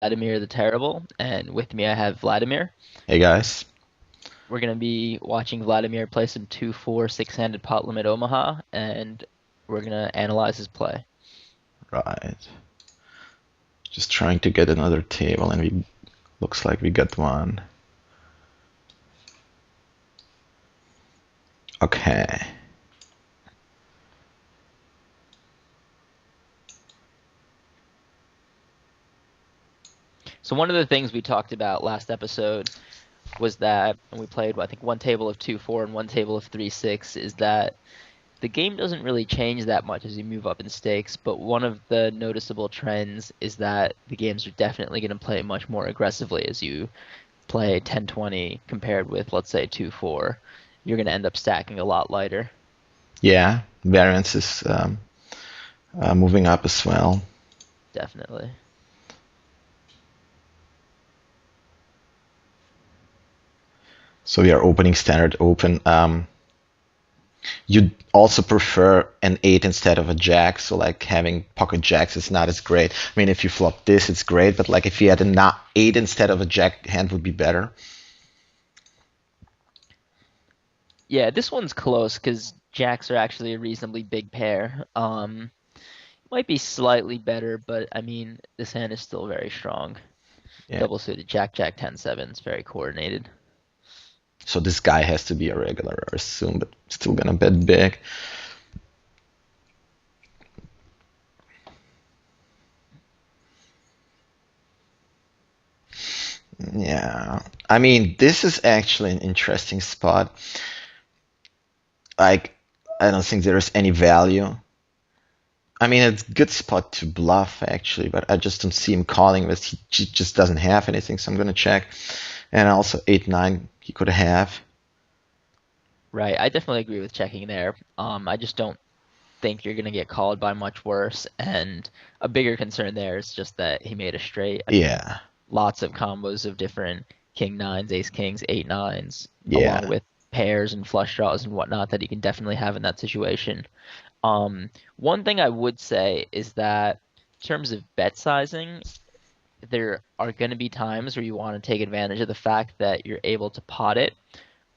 Vladimir the Terrible, and with me I have Vladimir. Hey guys. We're going to be watching Vladimir play some 2-4 six-handed pot limit Omaha, and we're going to analyze his play. Right. Just trying to get another table and we looks like we got one. Okay. So one of the things we talked about last episode was that, and we played, I think, one table of 2-4 and one table of 3-6, is that the game doesn't really change that much as you move up in stakes, but one of the noticeable trends is that the games are definitely going to play much more aggressively as you play 10-20 compared with, let's say, 2-4. You're going to end up stacking a lot lighter. Yeah, variance is moving up as well. Definitely. So we are opening standard open. You'd also prefer an 8 instead of a jack, so like having pocket jacks is not as great. I mean, if you flop this, it's great, but like if you had a not 8 instead of a jack hand would be better. Yeah, this one's close because jacks are actually a reasonably big pair. Might be slightly better, but I mean, this hand is still very strong. Yeah. Double suited Jack, Jack, 10, 7 is very coordinated. So this guy has to be a regular, I assume, but still gonna bet big. Yeah, I mean, this is actually an interesting spot. Like, I don't think there is any value. I mean, it's a good spot to bluff, actually, but I just don't see him calling this. He just doesn't have anything, so I'm gonna check. And also 8-9 he could have. Right, I definitely agree with checking there. I just don't think you're gonna get called by much worse, and a bigger concern there is just that he made a straight. I mean, Yeah, lots of combos of different king nines, ace kings, eight nines, along yeah. with pairs and flush draws and whatnot that he can definitely have in that situation. One thing I would say is that in terms of bet sizing, there are going to be times where you want to take advantage of the fact that you're able to pot it.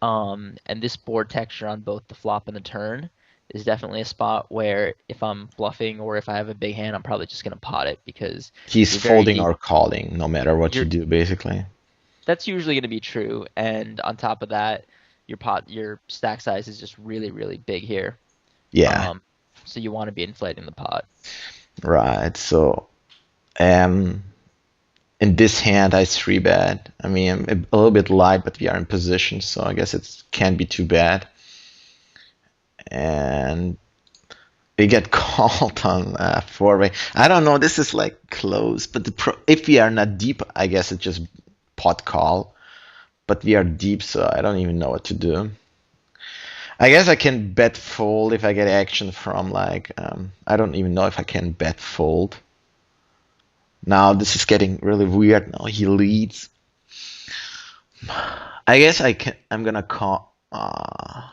And this board texture on both the flop and the turn is definitely a spot where if I'm bluffing or if I have a big hand, I'm probably just going to pot it because He's you're very folding deep. or calling, no matter what you You're do, basically. That's usually going to be true. And on top of that, your stack size is just really, really big here. Yeah, Um, so you want to be inflating the pot. right. So, um, in this hand, I three bet. I mean, I'm a little bit light, but we are in position, so I guess it can't be too bad. And we get called on four way. I don't know. This is like close, but if we are not deep, I guess it's just pot call. But we are deep, so I don't even know what to do. I guess I can bet fold if I get action from like I don't even know if I can bet fold. Now this is getting really weird. Now he leads. I guess I can. I'm gonna call. I'm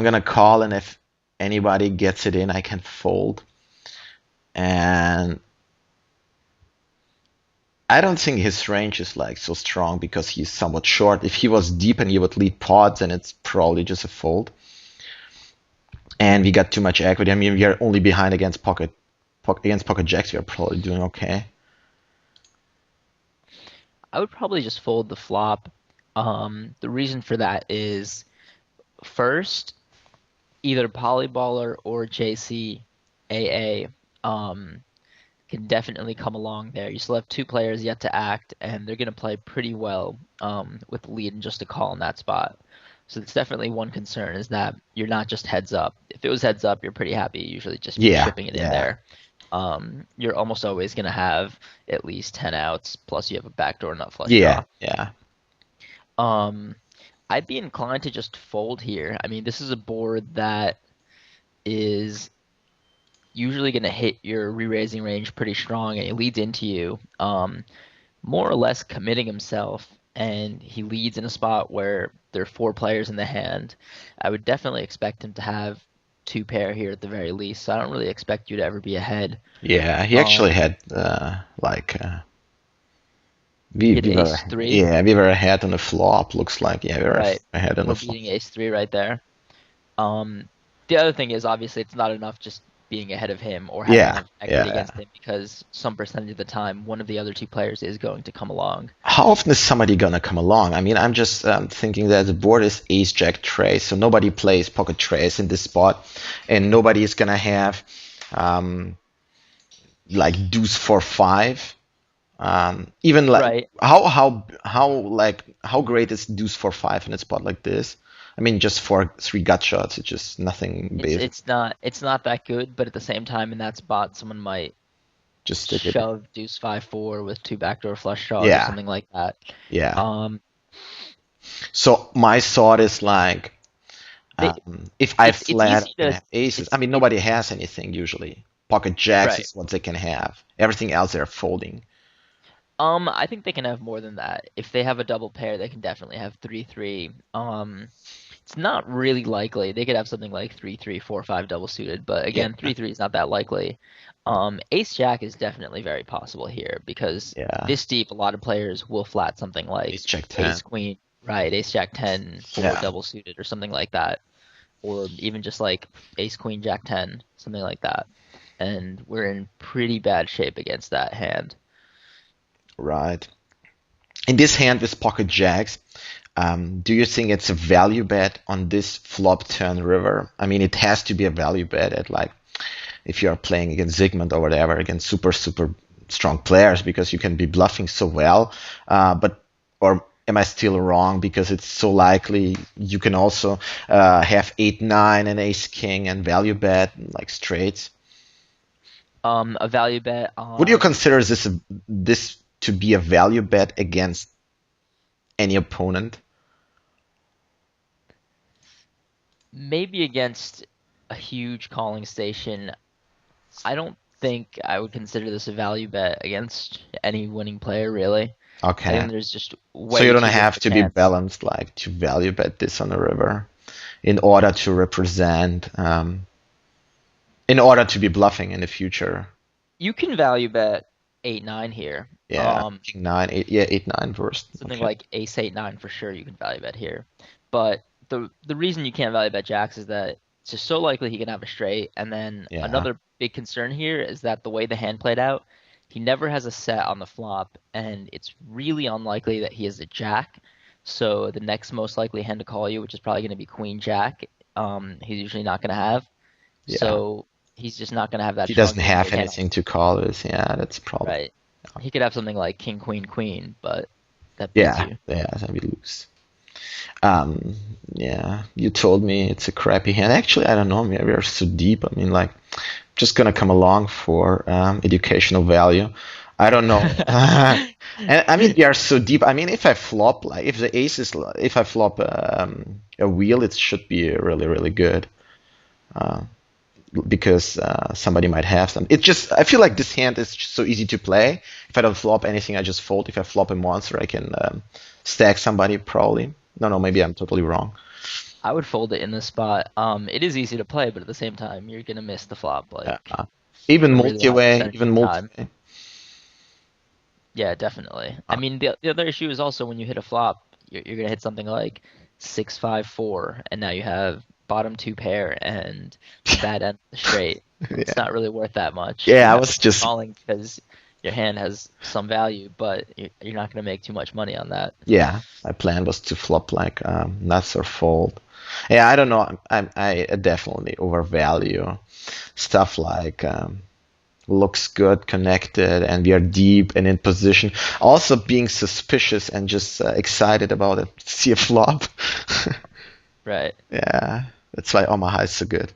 gonna call, and if anybody gets it in, I can fold. And I don't think his range is like so strong because he's somewhat short. If he was deep and he would lead pods, then it's probably just a fold. And we got too much equity. I mean, we are only behind against pocket jacks. We are probably doing okay. I would probably just fold the flop. The reason for that is first, either Polyballer or JCAA can definitely come along there. You still have two players yet to act, and they're going to play pretty well with the lead and just a call in that spot. So it's definitely one concern is that you're not just heads up. If it was heads up, you're pretty happy usually just Yeah, chipping it in yeah, there. You're almost always going to have at least 10 outs, plus you have a backdoor nut flush yeah, draw. yeah, Um, I'd be inclined to just fold here. I mean, this is a board that is usually going to hit your re-raising range pretty strong, and he leads into you, more or less committing himself. And he leads in a spot where there are four players in the hand. I would definitely expect him to have two pair here at the very least. So I don't really expect you to ever be ahead. yeah. He actually Um, had We Hit we were ace three, yeah, we were ahead on the flop. Looks like yeah, we were right? ahead on the We're flop. beating ace three right there. Um, the other thing is obviously it's not enough just being ahead of him or having Yeah, enough equity yeah. against him because some percentage of the time one of the other two players is going to come along. How often is somebody gonna come along? I mean, I'm just thinking that the board is ace jack trace, so nobody plays pocket trace in this spot, and nobody is gonna have um, like deuce 4 5. Even like Right. how great is deuce 4 5 in a spot like this? I mean, just for three gut shots, it's just nothing It's basic. it's not that good, but at the same time in that spot someone might Just stick it in. shove deuce 5-4 with two backdoor flush draws or Yeah, something like that. yeah. Um, So my thought is like, they if I it's flat, I'm easy gonna to have aces. I it's mean, it nobody has anything usually. Pocket jacks right. is what they can have. Everything else they're folding. I think they can have more than that. If they have a double pair, they can definitely have 3-3. It's not really likely. They could have something like 3-3, 4-5 double suited, but Yeah, again, 3-3 is not that likely. Ace Jack is definitely very possible here because yeah. this deep, a lot of players will flat something Ace like check 10. Ace Queen, right? Ace Jack 10, 4 Yeah, double suited or something like that, or even just like Ace Queen Jack 10, something like that. And we're in pretty bad shape against that hand. right. In this hand with pocket jacks, do you think it's a value bet on this flop turn river? I mean, it has to be a value bet at like if you are playing against Zygmunt or whatever, against super strong players because you can be bluffing so well. But or am I still wrong because it's so likely you can also have 8 9 and ace king and value bet like straights? A value bet Would you on consider this to be a value bet against any opponent? maybe against a huge calling station. I don't think I would consider this a value bet against any winning player, really. I Okay. think there's just So you way don't too good of have a to be chance. balanced like to value bet this on the river in order to represent, in order to be bluffing in the future. You can value bet 8-9 here. Yeah, king nine, eight, yeah, 8 9 first. Something Okay. like ace 8-9 for sure you can value bet here. But the reason you can't value bet jacks is that it's just so likely he can have a straight. And then Yeah, another big concern here is that the way the hand played out, he never has a set on the flop, and it's really unlikely that he has a jack. So the next most likely hand to call you, which is probably going to be queen jack, he's usually not going to have. yeah. So he's just not going to have that He strong doesn't game have played hand on. anything to call this. Yeah, that's a problem. Right. He could have something like king queen queen, but that beats Yeah, you. yeah, then we lose. Um, yeah, you told me it's a crappy hand. Actually, I don't know. Maybe we are so deep. I mean, like, just gonna come along for educational value. I don't know. And I mean, we are so deep. I mean, if I flop, like, if the ace is, if I flop a wheel, it should be really good because somebody might have some. It just, I feel like this hand is just so easy to play. If I don't flop anything, I just fold. If I flop a monster, I can stack somebody probably. No, no, maybe I'm totally wrong. I would fold it in this spot. It is easy to play, but at the same time, you're gonna miss the flop like Even a really high multi-way, percentage of even the time. multi-way. Yeah, definitely. I mean, the other issue is also when you hit a flop, you're gonna hit something like 6-5-4, and now you have bottom two pair and the bad end of the straight. It's Yeah, not really worth that much. You yeah. I have to was keep just, calling because your hand has some value, but you're not gonna make too much money on that. yeah. My plan was to flop like nuts or fold. Yeah, I don't know. I definitely overvalue stuff like looks good, connected, and we are deep and in position. Also being suspicious and just excited about it. See a flop. Right. Yeah, that's why Omaha is so good.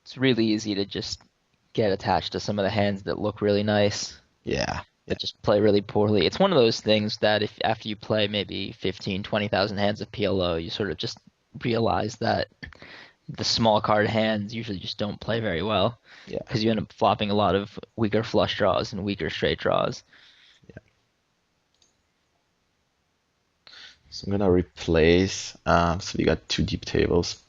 It's really easy to just get attached to some of the hands that look really nice, Yeah, yeah, but just play really poorly. It's one of those things that if after you play maybe 15, 20,000 hands of PLO, you sort of just realize that the small card hands usually just don't play very well yeah. because you end up flopping a lot of weaker flush draws and weaker straight draws. So I'm gonna replace. So we got two deep tables.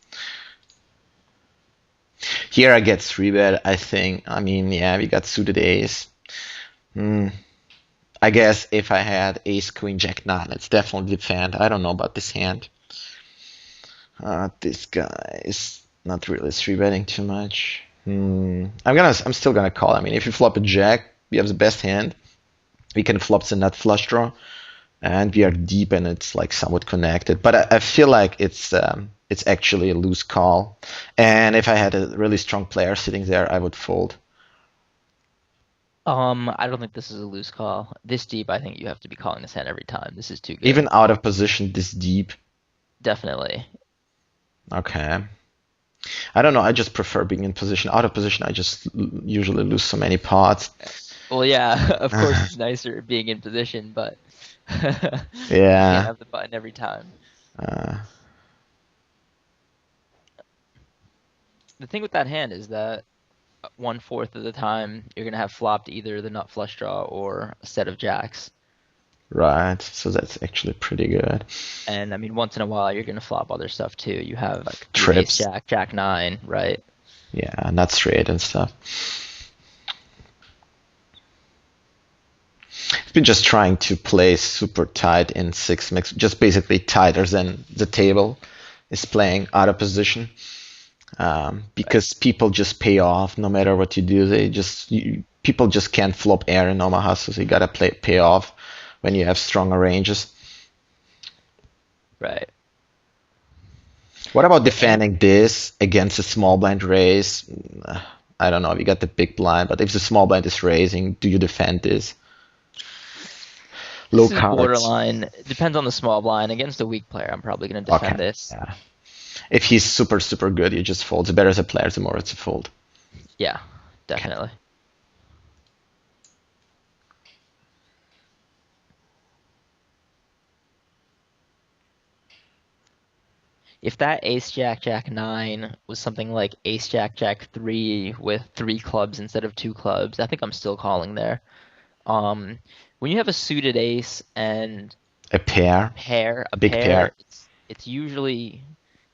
Here I get three bet, I think. I mean, yeah, we got suited ace. Hmm. I guess if I had ace, queen, jack, nine, it's definitely defend. I don't know about this hand. This guy is not really three betting too much. I'm still gonna call. I mean, if you flop a jack, we have the best hand. We can flop the nut flush draw, and we are deep, and it's like somewhat connected. But I feel like it's actually a loose call. And if I had a really strong player sitting there, I would fold. I don't think this is a loose call. This deep, I think you have to be calling this hand every time. This is too Even good. out of position this deep. Definitely. Okay. I don't know. I just prefer being in position. Out of position, I just usually lose so many pots. Well, yeah, of course it's nicer being in position, but you can't Yeah. have the button every time. Uh, The thing with that hand is that 1/4 of the time you're gonna have flopped either the nut flush draw or a set of jacks. right. So that's actually pretty good. And I mean, once in a while you're gonna flop other stuff too. You have Like your ace trips. jack, jack nine, right? Yeah, not straight and stuff. I've been just trying to play super tight in six mix, just basically tighter than the table is playing out of position. Right. Because people just pay off no matter what you do. People just can't flop air in Omaha, so you gotta pay off when you have stronger ranges. Right. What about The and defending this against a small blind raise? I don't know. We got the big blind, but if the small blind is raising, do you defend this? Low this is cards. borderline. It depends on the small blind. Against a weak player, I'm probably gonna Okay. defend this. Yeah. If he's super good, you just fold. The better the player, the more it's a fold. Yeah, Okay. definitely. If that ace jack jack nine was something like ace jack jack three with three clubs instead of two clubs, I think I'm still calling there. Um, when you have a suited ace and A pair, a big pair. pair, it's usually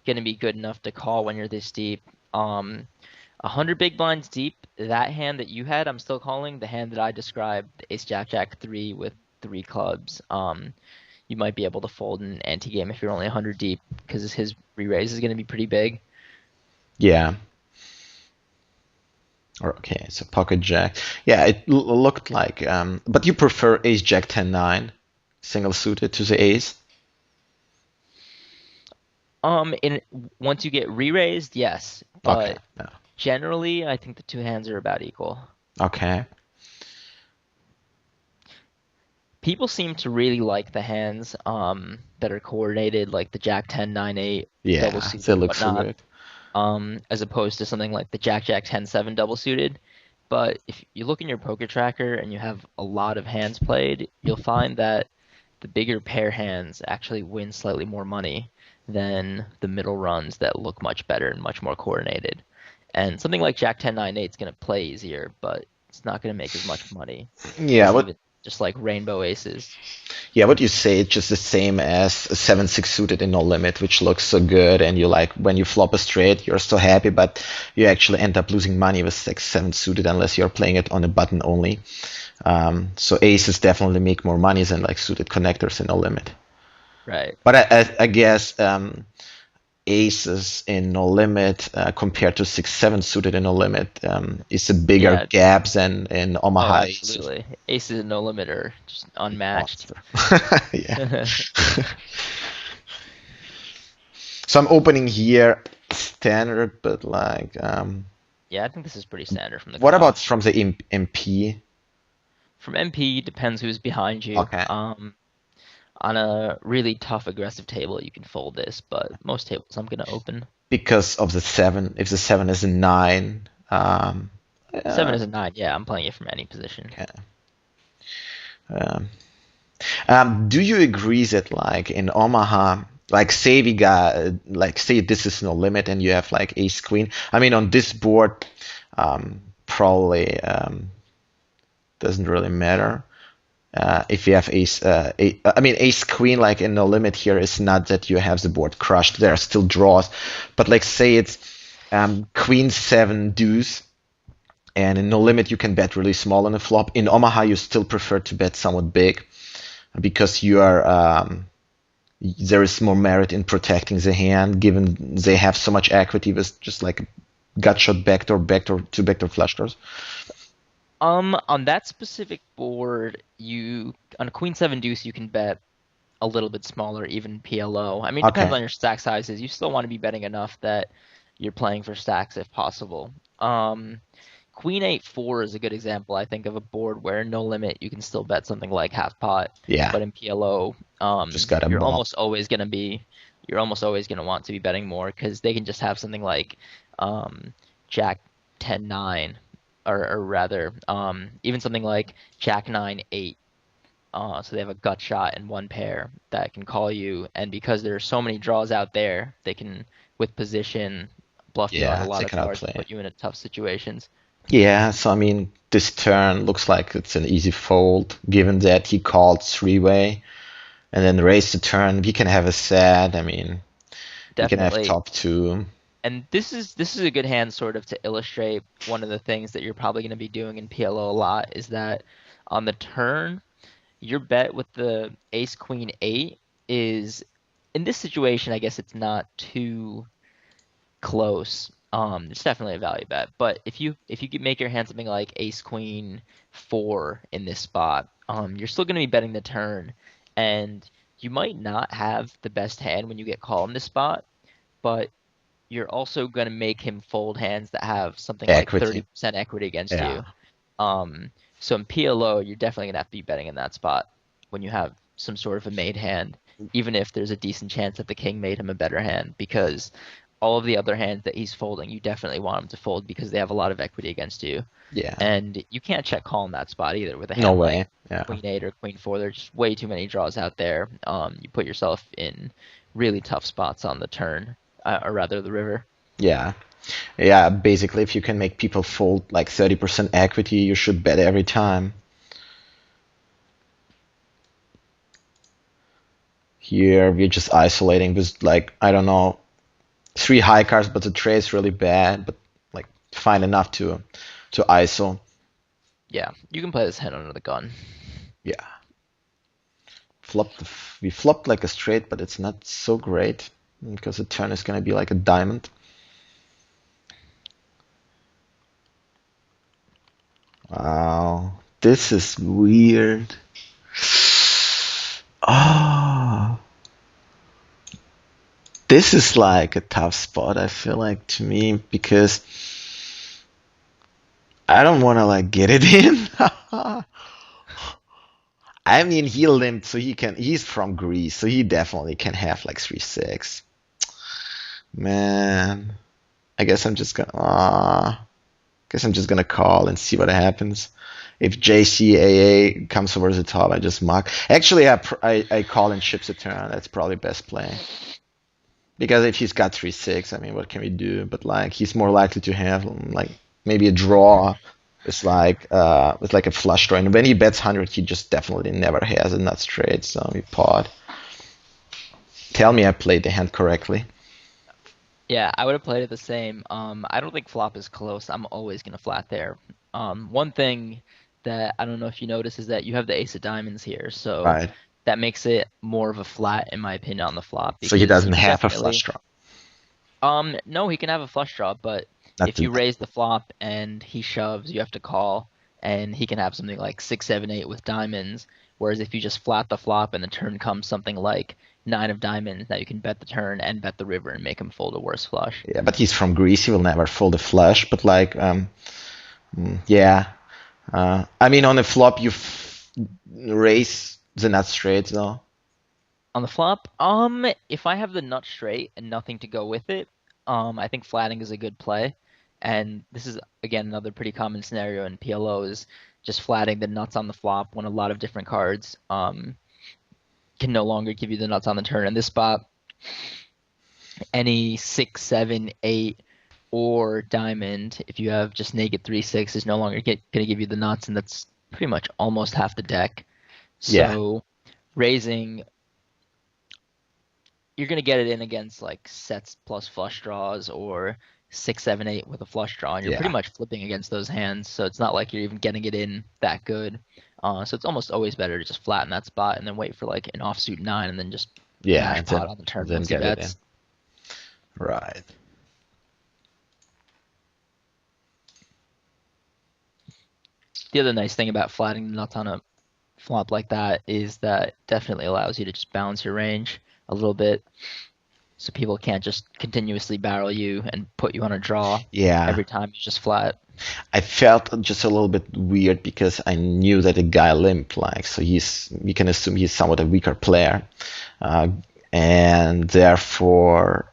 gonna be good enough to call when you're this deep. 100 big blinds deep, that hand that you had, I'm still calling. The hand that I described, the ace jack jack three with three clubs. You might be able to fold in an ante game if you're only 100 deep because his re-raise is going to be pretty big. Yeah. Or okay, so pocket jack. Yeah, it looked like. But you prefer ace jack 10 9, single suited to the ace. In once you get re-raised, yes, Okay. but Yeah. generally, I think the two hands are about equal. Okay. People seem to really like the hands that are coordinated, like the Jack 10 9 8 double Yeah, suited they and look so whatnot, good. as opposed to something like the Jack Jack 10 7 double suited. But if you look in your poker tracker and you have a lot of hands played, you'll find that the bigger pair hands actually win slightly more money than the middle runs that look much better and much more coordinated. And something like Jack 10 9 8 is going to play easier, but it's not going to make as much money Yeah, as what even just like rainbow aces. Yeah, what you say, it's just the same as a 7-6 suited in no limit, which looks so good, and you like when you flop a straight, you're so happy, but you actually end up losing money with 6 7 suited unless you're playing it on a button only. So aces definitely make more money than like suited connectors in no limit. Right. But I guess aces in no limit compared to 6 7 suited in no limit is a bigger Yeah. gap than in Oh, Omaha aces. absolutely. Aces and no limit are just unmatched. Monster. Yeah. So I'm opening here standard, but like, Yeah, I think this is pretty standard from the what about cutoff. from the MP? From MP, depends who's behind you. Okay, On a really tough aggressive table, you can fold this, but most tables I'm gonna open. because of the seven. If the seven is a nine, Seven uh, is a nine. Yeah, I'm playing it from any position. okay. Um, do you agree that like in Omaha, like say we got like say this is no limit and you have like ace queen. I mean on this board, probably doesn't really matter. If you have I mean ace queen like in no limit here is not that you have the board crushed. There are still draws, but like say it's Queen seven deuce, and in no limit you can bet really small on the flop. In Omaha, you still prefer to bet somewhat big because you are there is more merit in protecting the hand, given they have so much equity with just like gut shot backdoor, two backdoor flush draws. On that specific board, you on a queen seven deuce, you can bet a little bit smaller, even PLO. I mean, it depends Okay. on your stack sizes. You still want to be betting enough that you're playing for stacks if possible. Queen 8-4 is a good example, I think, of a board where no limit you can still bet something like half pot, Yeah. but in PLO, Just got a bump. you're almost always gonna want to be betting more because they can just have something like Jack 10-9, or rather, even something like Jack 9-8. So they have a gut shot in one pair that can call you, and because there are so many draws out there, they can, with position, bluff you on a Yeah, they lot of can cards and outplay it. put you in a tough situations. Yeah, so I mean, this turn looks like it's an easy fold, given that he called three-way and then raised the turn. He can have a set. I mean, he can have Definitely. top two. And this is a good hand sort of to illustrate one of the things that you're probably going to be doing in PLO a lot is that on the turn, your bet with the ace queen 8 is, in this situation, I guess it's not too close. It's definitely a value bet. But if you could make your hand something like ace queen 4 in this spot, you're still going to be betting the turn, and you might not have the best hand when you get called in this spot, but you're also going to make him fold hands that have something like Equity. 30% equity against Yeah. you. So in PLO, you're definitely going to have to be betting in that spot when you have some sort of a made hand, even if there's a decent chance that the king made him a better hand, because all of the other hands that he's folding, you definitely want him to fold because they have a lot of equity against you. Yeah. And you can't check call in that spot either with a No hand like way. Yeah. Queen 8 or Queen 4. There's just way too many draws out there. You put yourself in really tough spots on the turn, or rather the river. Yeah. Yeah. Basically, if you can make people fold like 30% equity, you should bet every time. Here, we're just isolating with like, I don't know, three high cards, but the tray is really bad, but like fine enough to ISO. Yeah, you can play this hand under the gun. Yeah. We flopped like a straight, but it's not so great because the turn is gonna be like a diamond. Wow, this is weird. Oh, this is like a tough spot, I feel like to me, because I don't want to like get it in. I mean, he limped, so he's from Greece, so he definitely can have like 3-6. Man, I guess I'm just gonna, guess I'm just gonna call and see what happens. If JCAA comes over the top, I just mock. Actually, I call and chips a turn. That's probably best play. Because if he's got 3-6, I mean, what can we do? But like, he's more likely to have like maybe a draw. It's like a flush draw. And when he bets 100, he just definitely never has a nut straight. So we pot. Tell me I played the hand correctly. Yeah, I would have played it the same. I don't think flop is close. I'm always gonna flat there. One thing that I don't know if you notice is that you have the ace of diamonds here, so Right. that makes it more of a flat in my opinion on the flop So he because you doesn't can have a flush definitely. draw. No, he can have a flush draw, but Not if the you nut. raise the flop and he shoves, you have to call, and he can have something like 6, 7, 8 with diamonds. Whereas if you just flat the flop and the turn comes something like nine of diamonds, now you can bet the turn and bet the river and make him fold a worse flush. Yeah, but he's from Greece. He will never fold a flush. But like, yeah. I mean, on a flop, you raise the nut straight, though. On the flop, if I have the nut straight and nothing to go with it, I think flatting is a good play. And this is again another pretty common scenario in PLO is just flatting the nuts on the flop when a lot of different cards can no longer give you the nuts on the turn. In this spot, any 6, 7, 8 or diamond, if you have just naked 3, 6, is no longer gonna give you the nuts, and that's pretty much almost half the deck. Yeah. So raising, you're gonna get it in against like sets plus flush draws, or six, seven, eight with a flush draw, and you're pretty Yeah. much flipping against those hands. So it's not like you're even getting it in that good. So it's almost always better to just flatten that spot and then wait for like an offsuit nine and then just Yeah, mash and pot on the turn then once he get it in. bets. Right. The other nice thing about flattening the nuts on a flop like that is that it definitely allows you to just balance your range a little bit, so people can't just continuously barrel you and put you on a draw Yeah. every time you just flat. I felt just a little bit weird because I knew that the guy limped, like, so you can assume he's somewhat a weaker player, uh, and therefore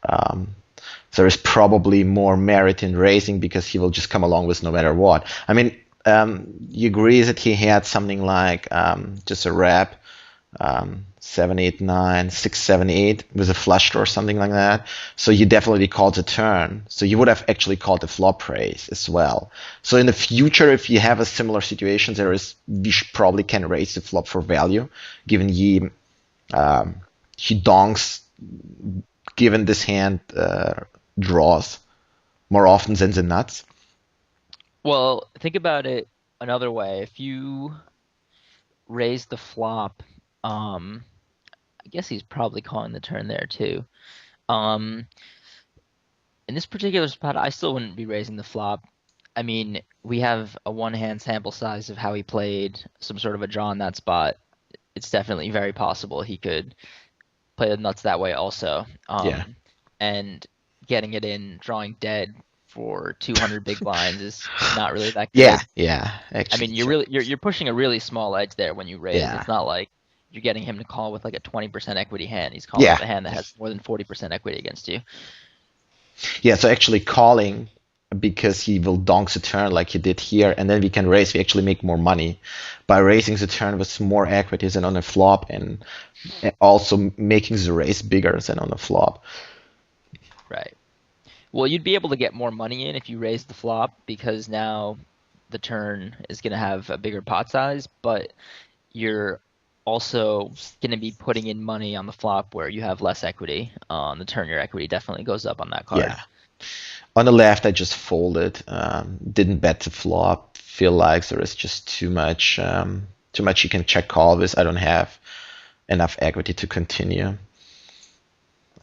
there is probably more merit in raising because he will just come along with no matter what. I mean, you agree that he had something like just a rep 7, 8, 9, 6, 7, 8 with a flush draw or something like that. So you definitely called a turn. So you would have actually called a flop raise as well. So in the future, if you have a similar situation, we probably can raise the flop for value, given he donks, given this hand draws more often than the nuts. Well, think about it another way. If you raise the flop, um, I guess he's probably calling the turn there too. Um, in this particular spot, I still wouldn't be raising the flop. I mean, we have a one hand sample size of how he played some sort of a draw in that spot. It's definitely very possible he could play the nuts that way also. Yeah. And getting it in, drawing dead for 200 big blinds is not really that Yeah, good. yeah, I actually, mean, sure. you're pushing a really small edge there when you raise. Yeah, It's not like you're getting him to call with like a 20% equity hand. He's calling yeah, with a hand that has more than 40% equity against you. yeah. So actually calling because he will donk the turn like he did here, and then we can raise. We actually make more money by raising the turn with more equities than on a flop, and also making the raise bigger than on a flop. Right. Well, you'd be able to get more money in if you raise the flop because now the turn is going to have a bigger pot size, but you're also going to be putting in money on the flop where you have less equity. On the turn, your equity definitely goes up on that card. Yeah. On the left, I just folded. Didn't bet the flop. Feel like there is just too much you can check call with. I don't have enough equity to continue.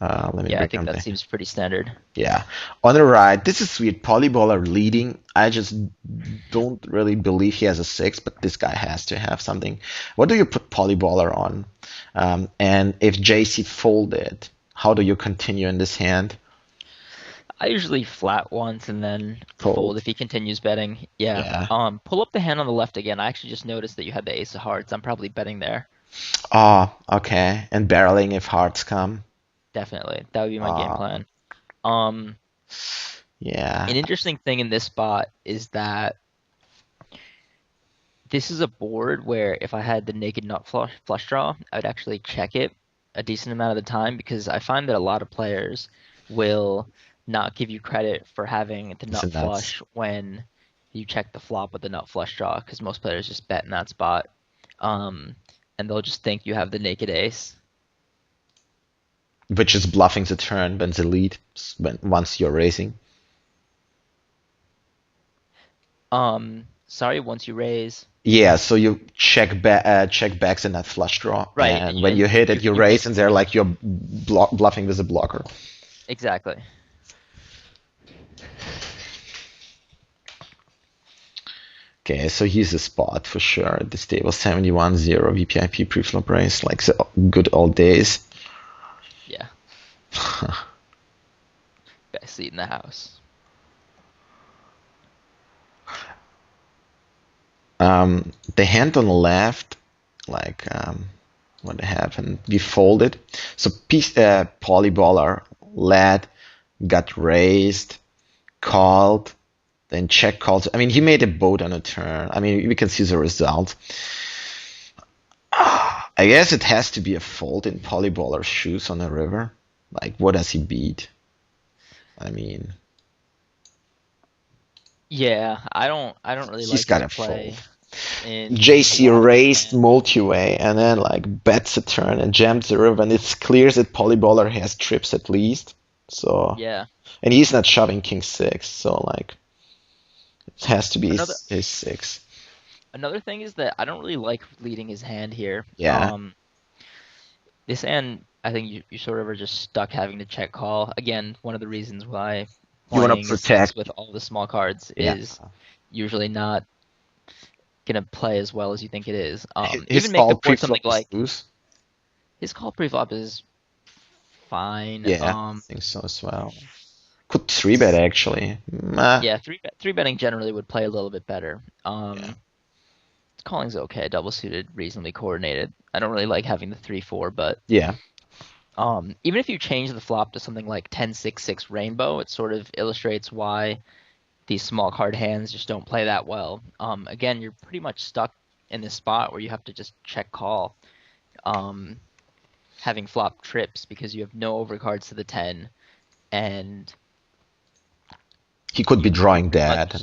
Let me Yeah, I bring think them that there. seems pretty standard. Yeah. On the right, this is sweet. Polyballer leading. I just don't really believe he has a six, but this guy has to have something. What do you put Polyballer on? And if JC folded, how do you continue in this hand? I usually flat once and then fold Fold. if he continues betting. Yeah. Yeah. Pull up the hand on the left again. I actually just noticed that you had the ace of hearts. I'm probably betting there. Oh, okay. And barreling if hearts come. Definitely. That would be my game Uh, plan. Um, yeah. an interesting thing in this spot is that this is a board where if I had the naked nut flush draw, I would actually check it a decent amount of the time because I find that a lot of players will not give you credit for having the It's a nut nuts. flush when you check the flop with the nut flush draw because most players just bet in that spot. Um, and they'll just think you have the naked ace. Which is bluffing the turn when the lead, once you're raising. Sorry, once you raise, Yeah, so you check backs in that flush draw, right, and when you hit it, you you make raise, and they're like you're bluffing with a blocker. exactly. Okay, so he's a spot for sure at this table. 71-0 VPIP preflop raise, like the good old days. Yeah, best seat in the house. The hand on the left, like what happened? We folded. So polyballer led, got raised, called, then check calls. I mean, he made a boat on a turn. I mean, we can see the result. I guess it has to be a fold in polyballer's shoes on the river. Like, what does he beat? I mean, Yeah, I don't really he's like got his to fold. play in a JC lot of these raised hands. multi-way and then like bets a turn and jams the river, and it's clear that polyballer has trips at least. So Yeah. And he's not shoving king six, so like it has to be Another his six. another thing is that I don't really like leading his hand here. Yeah. This hand, I think you sort of are just stuck having to check call. Again, one of the reasons why You want to playing a six protect. with all the small cards Yeah. is usually not gonna play as well as you think it is. His Even make the call board something pre-flop is like loose. his call preflop is fine. Yeah, I think so as well. Could three bet actually. Yeah, three betting generally would play a little bit better. Yeah. Calling's okay, double suited, reasonably coordinated. I don't really like having the 3-4, but Yeah. even if you change the flop to something like 10-6-6 rainbow, it sort of illustrates why these small card hands just don't play that well. Again, you're pretty much stuck in this spot where you have to just check call, um, having flop trips because you have no overcards to the 10, and He could be you're drawing pretty that.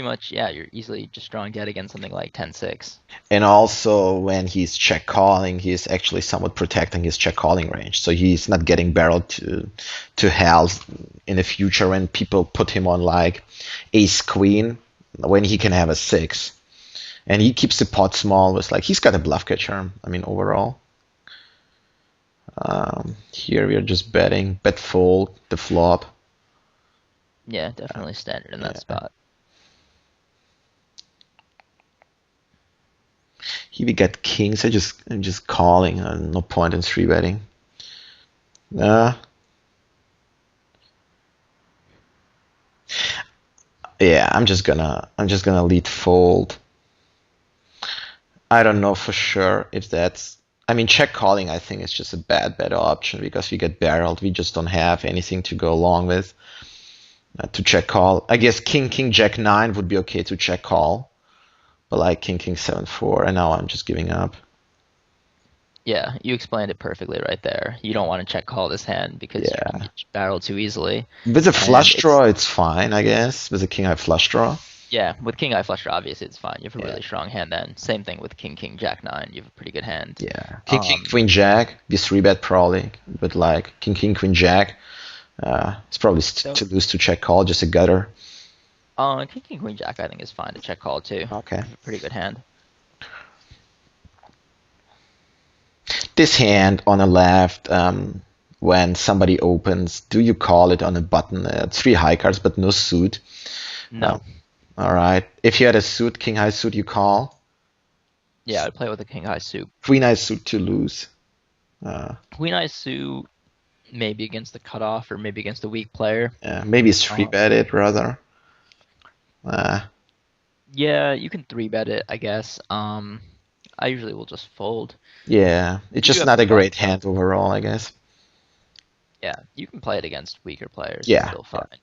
much yeah, you're easily just drawing dead against something like 10-6. And also when he's check calling, he's actually somewhat protecting his check calling range. So he's not getting barreled to hell in the future when people put him on like ace queen when he can have a six. And he keeps the pot small with like he's got a bluff catcher. I mean overall. Here we are just betting, bet fold, the flop. Yeah, definitely standard in that Yeah. spot. Here we get kings. I'm just calling. No point in three betting. Uh, yeah, I'm just gonna lead fold. I don't know for sure if that's. I mean, check calling. I think is just a better option because we get barreled. We just don't have anything to go along with to check call. I guess king jack nine would be okay to check call, but like king seven four, and now I'm just giving up. Yeah, you explained it perfectly right there. You don't want to check call this hand because you can Yeah, get barreled too easily. with a And flush draw, it's fine, I guess. With a king high flush draw. yeah, with king eye flush draw, obviously it's fine. You have a Yeah, really strong hand then. Same thing with king jack nine. You have a pretty good hand. yeah. King Um, queen jack. Be three bet probably, but like king queen jack. It's probably so to lose to check call, just a gutter. king queen jack I think is fine to check call too. You Okay. have a pretty good hand. This hand on the left, when somebody opens, do you call it on a button? Three high cards, but no suit. No. All right. If you had a suit, king high suit, you call. Yeah, I'd play with a king high suit. Queen high suit to lose. Queen eye suit maybe against the cutoff or maybe against a weak player. Maybe it's three Um, bet it rather. Uh, yeah, you can three bet it, I guess. I usually will just fold. yeah, it's You do just have not the a great button though. hand overall, I guess. Yeah, you can play it against weaker players. It's Yeah, still yeah, fine.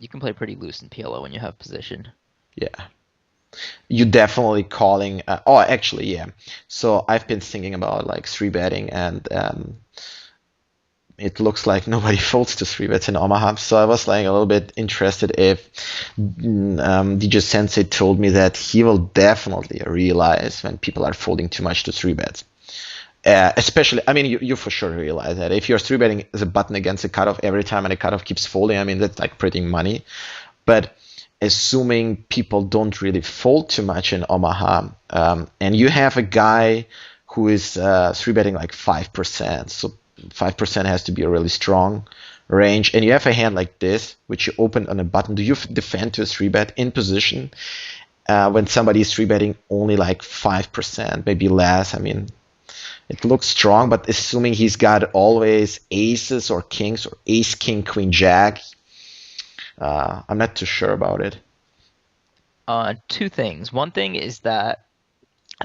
You can play pretty loose in PLO when you have position. yeah. You definitely calling. Oh, actually, yeah. So I've been thinking about like three betting, and it looks like nobody folds to three bets in Omaha. So I was like a little bit interested if DJ Sensei told me that he will definitely realize when people are folding too much to three bets. Especially, I mean, you for sure realize that if you're three betting the button against the cutoff every time and the cutoff keeps folding, I mean, that's like printing money. But assuming people don't really fold too much in Omaha, and you have a guy who is three betting like 5%, so 5% has to be a really strong range, and you have a hand like this, which you open on a button, do you defend to a three bet in position when somebody is three betting only like 5%, maybe less? I mean, it looks strong, but assuming he's got always aces or kings or ace, king, queen, jack, I'm not too sure about it. Two things. One thing is that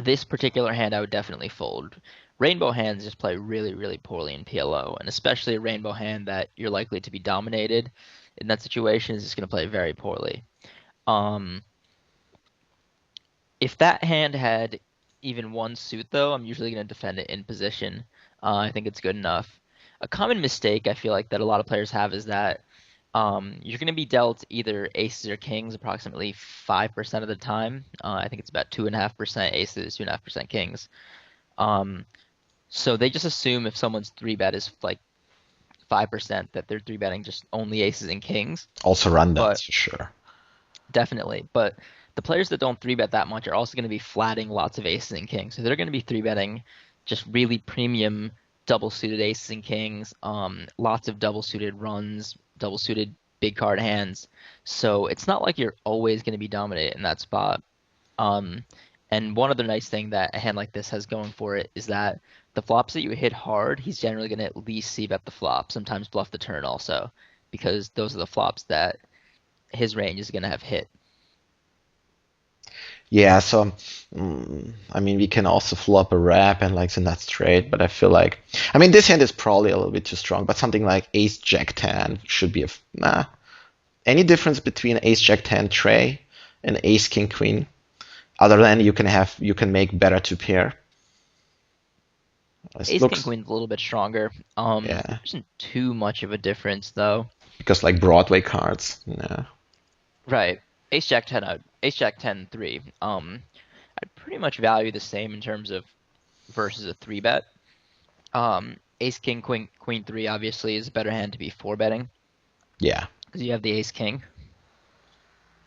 this particular hand I would definitely fold. Rainbow hands just play really, really poorly in PLO, and especially a rainbow hand that you're likely to be dominated in that situation is just going to play very poorly. Um, if that hand had even one suit, though, I'm usually going to defend it in position. I think it's good enough. A common mistake I feel like that a lot of players have is that you're going to be dealt either aces or kings approximately 5% of the time. I think it's about 2.5% aces, 2.5% kings. Um, so they just assume if someone's three bet is like 5% that they're three betting just only aces and kings, Also but rundowns for sure. definitely. But the players that don't three bet that much are also going to be flatting lots of aces and kings. So they're going to be three betting just really premium double suited aces and kings, lots of double suited runs, double suited big card hands. So it's not like you're always going to be dominant in that spot. Um, and one other nice thing that a hand like this has going for it is that the flops that you hit hard, he's generally going to at least see bet the flop, sometimes bluff the turn also, because those are the flops that his range is going to have hit. Yeah, so I mean, we can also flop a wrap and like the nut straight, but I feel like, I mean, this hand is probably a little bit too strong, but something like Ace Jack 10 should be nah. Any difference between Ace Jack 10 tray and Ace King Queen, other than you can make better to pair. It Ace King looks, Queen's a little bit stronger. There yeah, isn't too much of a difference though. because like Broadway cards, yeah, Right. Ace Jack 10 3. I'd pretty much value the same in terms of versus a three bet. Ace King Queen 3 obviously is a better hand to be four betting yeah. because you have the Ace King.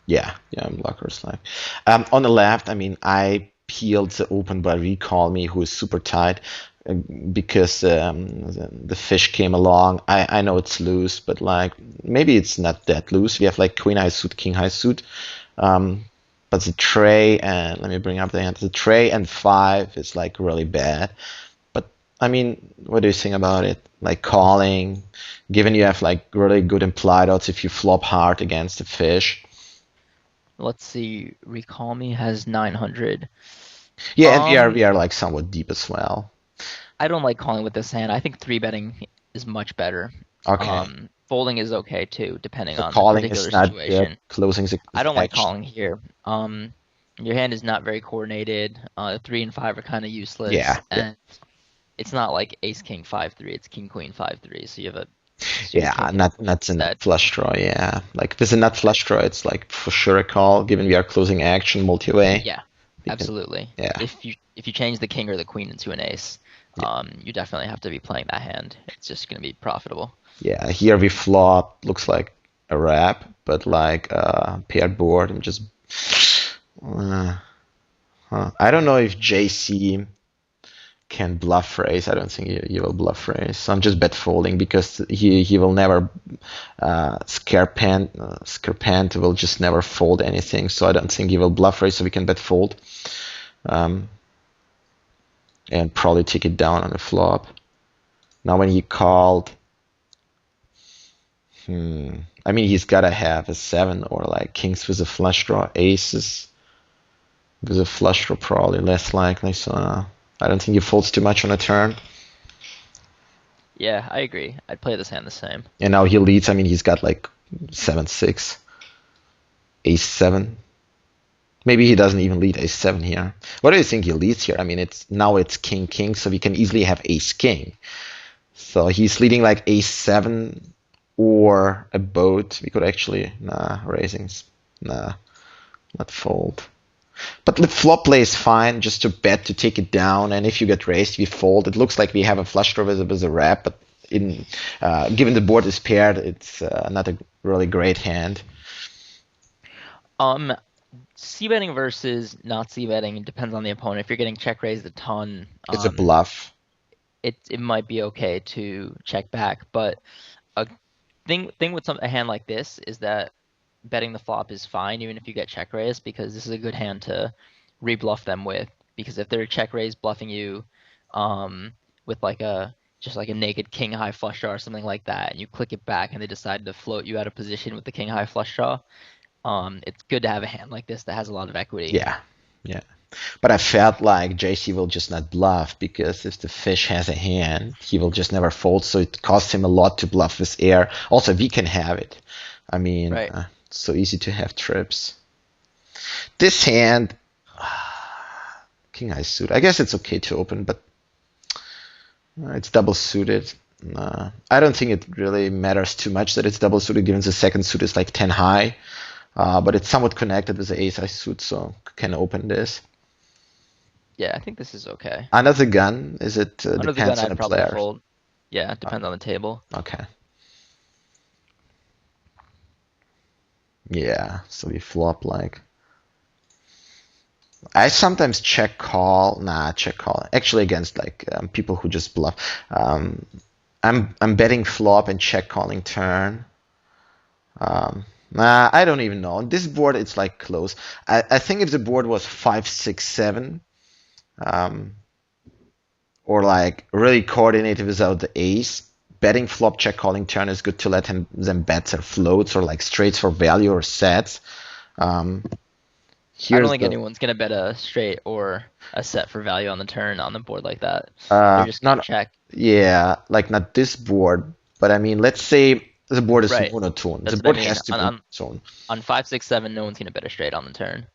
Yeah, blockers like. On the left, I mean, I peeled the open by Recall Me, who is super tight because the fish came along. I know it's loose, but like maybe it's not that loose. We have like Queen High suit, King High suit, um, but the tray and let me bring up the hand. The tray and five is like really bad. But I mean, what do you think about it? Like calling, given you have like really good implied odds if you flop hard against the fish. Let's see. Recall Me has 900. Yeah, and we Um, are like somewhat deep as well. I don't like calling with this hand. I think three betting is much better. Okay. Folding is okay too, depending So on the calling is particular not good. situation. Closing is I don't like actually calling here. Your hand is not very coordinated. Three and five are kind of useless, yeah, yeah. and it's not like Ace King 5-3. It's King Queen 5-3. So you have a suited Yeah, king and a queen not a nut instead. flush draw, yeah. Like with a nut Right. flush draw, it's like for sure a call, given we are closing action multi-way. Yeah, We can absolutely. yeah, If you change the king or the queen into an ace, yeah. you definitely have to be playing that hand. It's just going to be profitable. Yeah. Here we flop, looks like a wrap, but like paired board. I'm just uh, I don't know if JC can bluff raise. I don't think he will bluff raise. So I'm just bet folding because he will never Scarpant will just never fold anything. So I don't think he will bluff raise. So we can bet fold um, and probably take it down on the flop. Now when he called, I mean he's gotta have a seven or like kings with a flush draw, aces with a flush draw probably less likely. So I don't think he folds too much on a turn. Yeah, I agree. I'd play this hand the same. And now he leads. I mean, he's got like 7-6, ace 7. Maybe he doesn't even lead ace 7 here. What do you think he leads here? I mean, it's king king, so we can easily have ace king. So he's leading like ace 7 or a boat. We could actually raisings. Nah, not fold. But the flop play is fine, just to bet to take it down. And if you get raised, we fold. It looks like we have a flush draw with a wrap, but in given the board is paired, it's not a really great hand. Um, C betting versus not C betting depends on the opponent. If you're getting check raised a ton, It's a bluff. it might be okay to check back. But a thing with a hand like this is that betting the flop is fine even if you get check raised because this is a good hand to rebluff them with. Because if they're check raised bluffing you, um, with like a just like a naked king high flush draw or something like that, and you click it back and they decide to float you out of position with the king high flush draw, it's good to have a hand like this that has a lot of equity. Yeah, yeah. But I felt like JC will just not bluff because if the fish has a hand, he will just never fold. So it costs him a lot to bluff with air. Also, we can have it. I mean, Right. it's so easy to have trips. This hand, King High suit. I guess it's okay to open, but it's double suited. I don't think it really matters too much that it's double suited, given the second suit is like 10 high. But it's somewhat connected with the ace high suit, so can open this. Yeah, I think this is okay. Under the gun, is it Under the gun, depends on I'd the probably player. fold. Yeah, it Uh, depends on the table. Okay. Yeah, so we flop like I sometimes check call. Nah, check call. Actually, against like people who just bluff. Um, I'm betting flop and check calling turn. Nah, I don't even know. On this board, it's like close. I think if the board was 5, 6, 7, um, or like really coordinated without the ace, betting flop check calling turn is good to let him them bets or floats or like straights for value or sets. Um, I don't here's think the anyone's gonna bet a straight or a set for value on the turn on the board like that. They're just gonna not check. yeah, like not this board, but I mean, let's say the board is Right. monotone. The That's what I board mean. has to On be on monotone. on 5, 6, 7, no one's gonna bet a straight on the turn.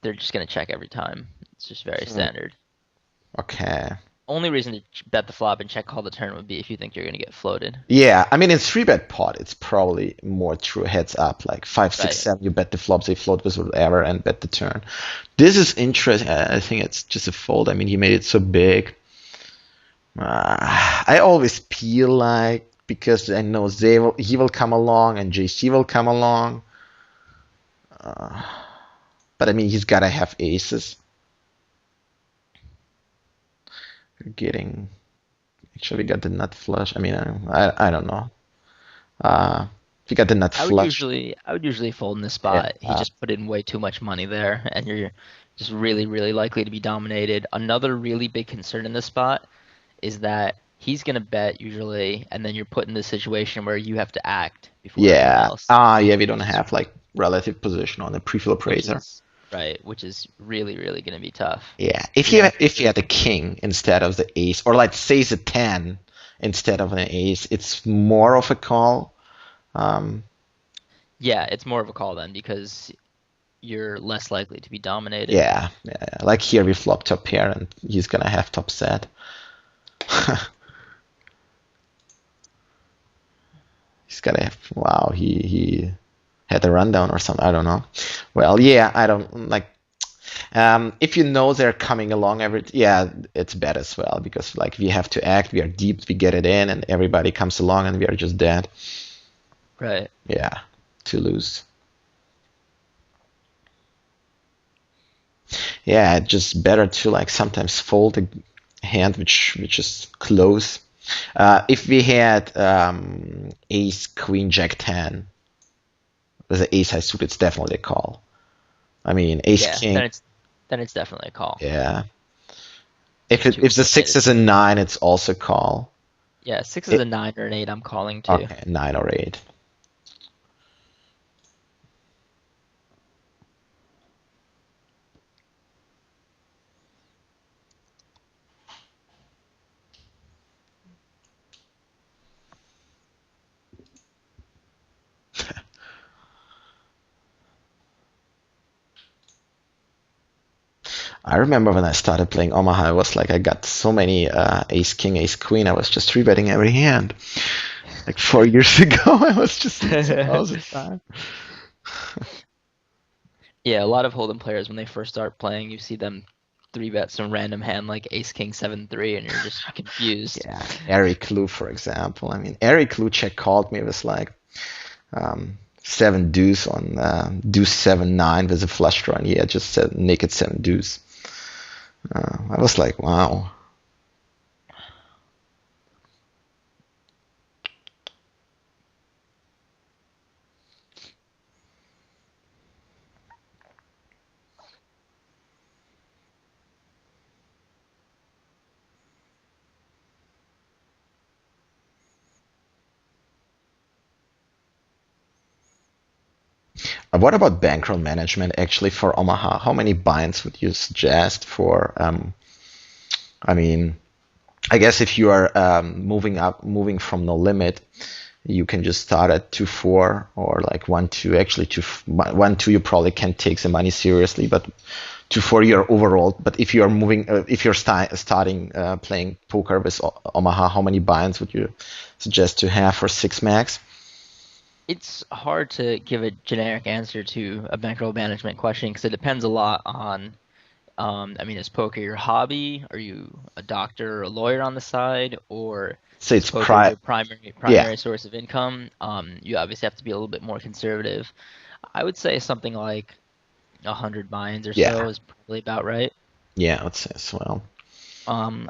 They're just gonna check every time. It's just very Hmm, standard. okay. Only reason to bet the flop and check call the turn would be if you think you're gonna get floated. Yeah, I mean in three bet pot, it's probably more true heads up. Like 5, 6, Right. 7, you bet the flops, they float with whatever, and bet the turn. This is interesting. I think it's just a fold. I mean, he made it so big. I always feel like because I know he will come along and JC will come along, but I mean he's gotta have aces. We're getting actually we got the nut flush. I mean I don't know. If you got the nut flush, I would usually fold in this yeah. spot. He just put in way too much money there, and you're just really, really likely to be dominated. Another really big concern in this spot is that he's gonna bet usually, and then you're put in the situation where you have to act before everyone Yeah. else, Yeah, we don't which is have like relative position on the pre-flop which raiser. is right, which is really, really gonna be tough. Yeah. You're gonna have to If you really had a king instead of the ace, or like say it's a 10 instead of an ace, it's more of a call. Um, yeah, it's more of a call then because you're less likely to be dominated. yeah. Like here we flop top pair and he's gonna have top set. He's gotta have wow, he had a rundown or something. I don't know. Well, yeah, I don't like if you know they're coming along yeah, it's bad as well because like we have to act, we are deep, we get it in, and everybody comes along and we are just dead. Right. Yeah, to lose. Yeah, it's just better to like sometimes fold a hand which is close. If we had ace, queen, jack, 10 with the ace high suit, it's definitely a call. I mean, ace, Yeah, king, then it's definitely a call. yeah. Just too If the six coordinated. is a 9, it's also a call. Yeah, six is a It, nine or an eight. I'm calling too. okay, 9 or 8. I remember when I started playing Omaha, I was like, I got so many ace king, ace queen. I was just three betting every hand. Like 4 years ago, I was just losing all the time. Yeah, a lot of Hold'em players when they first start playing, you see them three bet some random hand like Ace King 7-3, and you're just confused. Yeah, Eric Lou, for example. I mean, Eric Lou check called me with like seven deuce on deuce 7-9 with a flush draw, and he had just said naked seven deuce. I was like, wow. What about bankroll management actually for Omaha? How many binds would you suggest for? I mean, I guess if you are moving from no limit, you can just start at 2-4 or like 1-2. Actually, 1-2 you probably can't take the money seriously, but 2-4 you're overall. But if you are if you're starting playing poker with Omaha, how many binds would you suggest to have for six max? It's hard to give a generic answer to a bankroll management question because it depends a lot on, I mean, is poker your hobby? Are you a doctor or a lawyer on the side? Or So is it's poker your yeah. primary source of income? You obviously have to be a little bit more conservative. I would say something like 100 binds or so Yeah, is probably about right. yeah, I would say as well.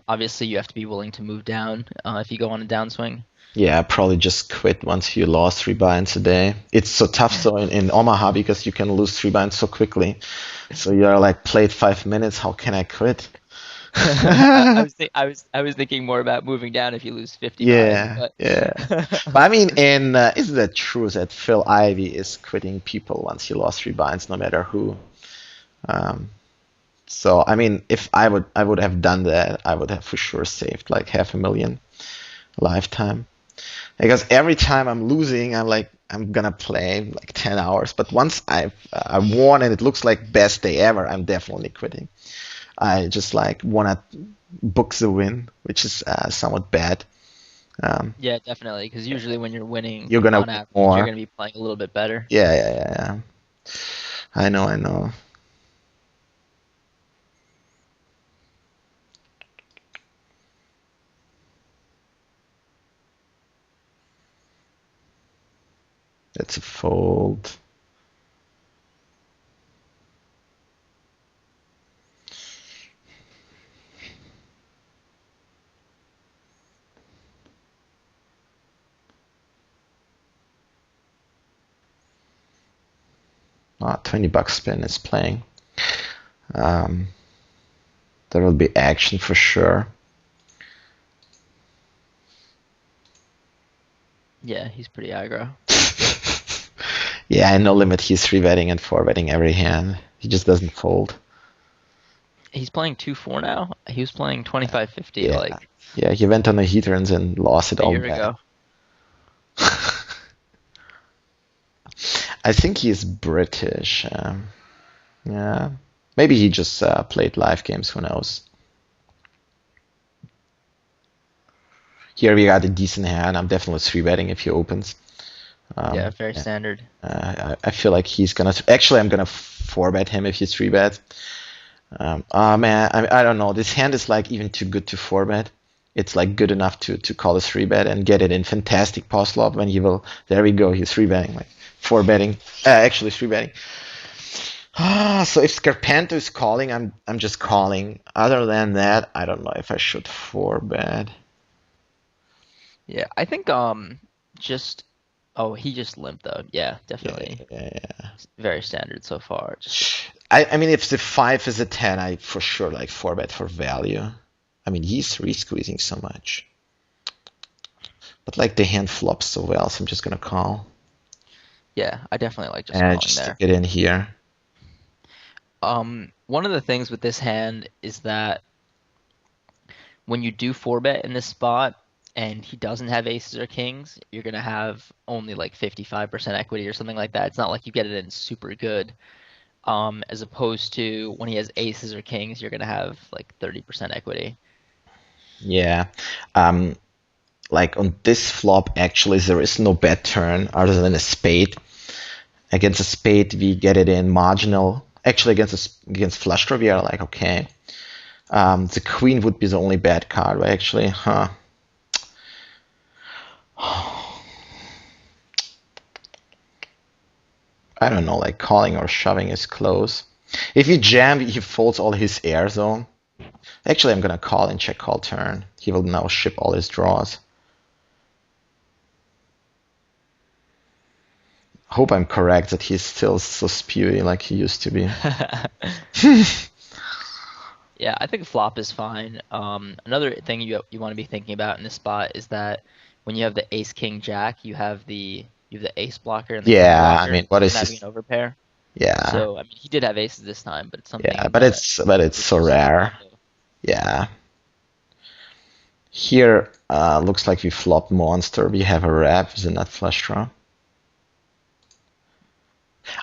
Obviously you have to be willing to move down if you go on a downswing. Yeah, probably just quit once you lost 3 binds a day. It's so tough so in Omaha because you can lose 3 binds so quickly. So you're like, played 5 minutes, how can I quit? I was thinking more about moving down if you lose 50 binds, Yeah, but yeah. But I mean, is that true that Phil Ivey is quitting people once he lost 3 binds, no matter who? Um, so I mean, if I would have done that, I would have for sure saved like 500,000 lifetime. Because every time I'm losing, I'm like, I'm gonna play like 10 hours. But once I won and it looks like best day ever, I'm definitely quitting. I just like wanna book the win, which is somewhat bad. Um, yeah, definitely, because usually when you're winning you're gonna on win average, you're more. going to be playing a little bit better. Yeah, yeah, yeah, yeah. I know, I know. That's a fold. Ah, 20 bucks spin is playing. Um, there will be action for sure. Yeah, he's pretty aggro. Yeah, in no limit, he's three betting and four betting every hand. He just doesn't fold. He's playing 2-4 now. He was playing 25-50 Yeah, like yeah, he went on the heaterns and lost it a all year back. ago. I think he's British. Yeah, maybe he just played live games. Who knows? Here we got a decent hand. I'm definitely three betting if he opens. Yeah, very Yeah. standard. I feel like he's gonna. Actually, I'm gonna four bet him if he's three bet. Oh man, I don't know. This hand is like even too good to four bet. It's like good enough to call a three bet and get it in fantastic post flop when he will. There we go. He's three betting, like four betting. Actually, three betting. Ah, so if Scarpento is calling, I'm just calling. Other than that, I don't know if I should four bet. Yeah, I think just oh, he just limped though. Yeah, Yeah, definitely. yeah, yeah. Very standard so far. Just I mean, if the five is a ten, I for sure like four bet for value. I mean, he's re-squeezing so much. But like the hand flops so well, so I'm just gonna call yeah, I definitely like just and calling just stick there. it in here. One of the things with this hand is that when you do four bet in this spot and he doesn't have aces or kings, you're gonna have only like 55% equity or something like that. It's not like you get it in super good. As opposed to when he has aces or kings, you're gonna have like 30% equity. Yeah. Um, like on this flop, actually, there is no bad turn other than a spade. Against a spade, we get it in marginal. Actually, against flush draw, we are like okay. The queen would be the only bad card, right? Actually, huh? I don't know. Like calling or shoving is close. If you jam, he folds all his air zone. Actually, I'm gonna call and check call turn. He will now ship all his draws. Hope I'm correct that he's still so spewy like he used to be. Yeah, I think flop is fine. Another thing you want to be thinking about in this spot is that when you have the ace king jack, you have the ace blocker and the king Yeah, I blocker mean, what from is having this? an overpair. Yeah, So I mean, he did have aces this time, but it's yeah, something but that it's would so use rare. Scarpento. Yeah. Here, looks like we flop monster. We have a wrap with a nut flush draw.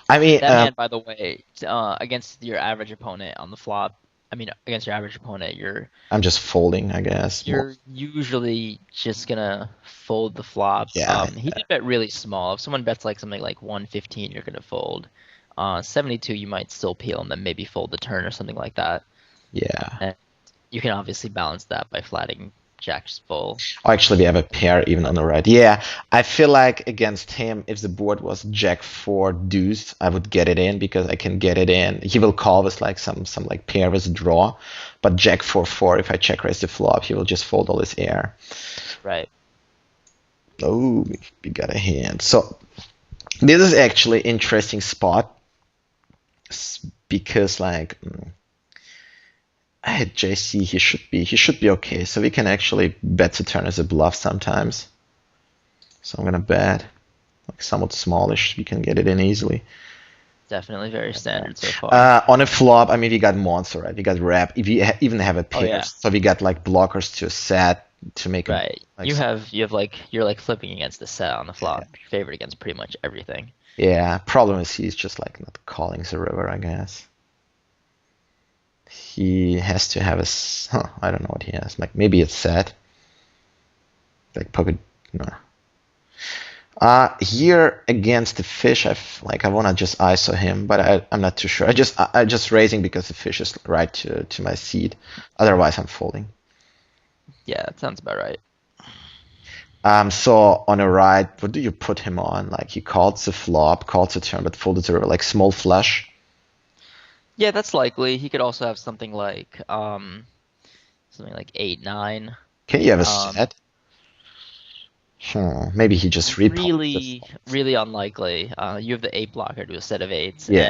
I mean, That hand, by the way, against your average opponent on the flop, I mean, against your average opponent, I'm just folding, I guess. you're usually just gonna fold the flop. Yeah, He did bet really small. If someone bets like something like 115, you're gonna fold. 72, you might still peel and then maybe fold the turn or something like that. yeah, And you can obviously balance that by flatting Jack's full. Oh, actually, we have a pair even on the right. Yeah, I feel like against him, if the board was Jack 4 deuce, I would get it in because I can get it in. He will call with like some like pair with a draw, but Jack 4 4, if I check raise the flop, he will just fold all his air. Right. Oh, we got a hand. So this is actually interesting spot because like I had JC, he should be okay. So we can actually bet the turn as a bluff sometimes. So I'm gonna bet like somewhat smallish. We can get it in easily. Definitely very standard so far. On a flop, I mean, we got monster, right? We got wrap. If we even have a Oh pair, yeah. so we got like blockers to set to make a Right. like You some. have you have like you're like flipping against the set on the Yeah, flop. You're favored against pretty much everything. yeah. Problem is he's just like not calling the river, I guess. He has to have huh, I don't know what he has. Like maybe it's set. Like pocket. No. Here against the fish, I want to just ISO him, but I'm not too sure. I just raising because the fish is right to my seat. Otherwise, I'm folding. Yeah, that sounds about right. So on a right, what do you put him on? Like he calls the flop, calls the turn, but folded to like small flush. Yeah, that's likely. He could also have something like 8, 9. Can you have a Um set? Maybe he just repos the really flop. really unlikely. You have the 8 blocker to a set of eights, Yeah, and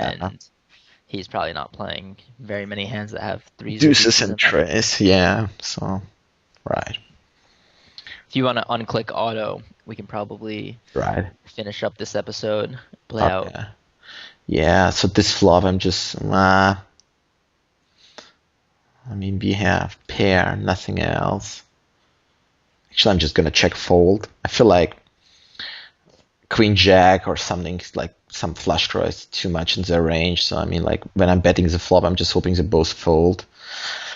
he's probably not playing very many hands that have threes or deuces deuces and in them. trays. Yeah, so right, If you want to unclick auto, we can probably right. finish up this episode, play out. Okay. Yeah, so this flop, I mean, we have pair, nothing else. Actually, I'm just gonna check fold. I feel like Queen Jack or something like some flush draw is too much in their range. So I mean, like when I'm betting the flop, I'm just hoping they both fold.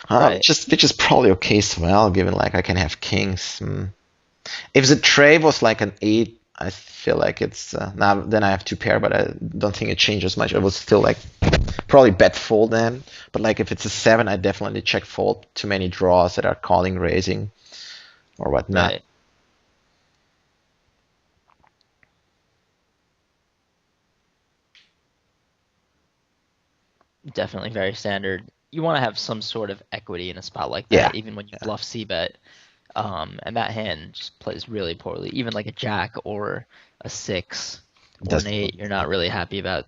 Right. Which is probably okay as well, given like I can have kings. If the tray was like an 8, I feel like it's now then I have two pair, but I don't think it changes much. I would still like probably bet fold then. But like if it's a 7, I definitely check fold. Too many draws that are calling, raising, or whatnot. Right. Definitely very standard. You want to have some sort of equity in a spot like Yeah, that, even when you yeah, bluff c bet. And that hand just plays really poorly. Even like a jack or a 6 it or an doesn't 8, look you're good. not really happy about.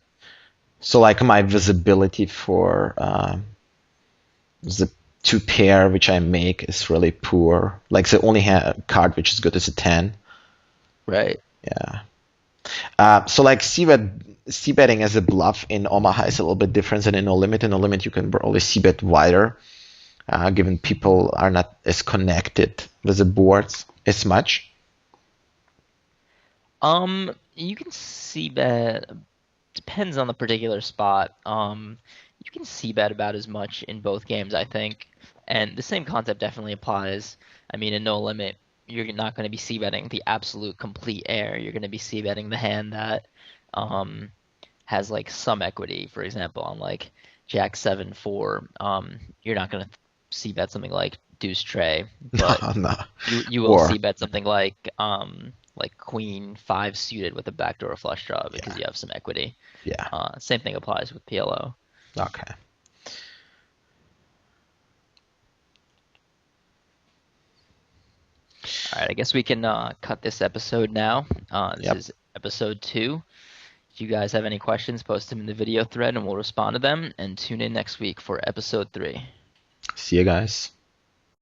So like my visibility for the two pair which I make is really poor. Like the only card which is good is a 10. Right. Yeah. So like c betting as a bluff in Omaha is a little bit different than in No Limit. In No Limit you can always c bet wider, given people are not as connected with the boards as much. You can see bet. Depends on the particular spot. You can see bet about as much in both games, I think. And the same concept definitely applies. I mean, in No Limit, you're not going to be c betting the absolute complete air. You're going to be c betting the hand that um, has like some equity. For example, on like Jack 7 4, you're not going to c bet something like Deuce Tray, but No, no. you will Or c bet something like Queen 5 suited with a backdoor flush draw because yeah, you have some equity. yeah. Same thing applies with PLO. Okay. All right, I guess we can cut this episode now. This Yep. is episode 2. If you guys have any questions, post them in the video thread and we'll respond to them. And tune in next week for episode 3. See you guys.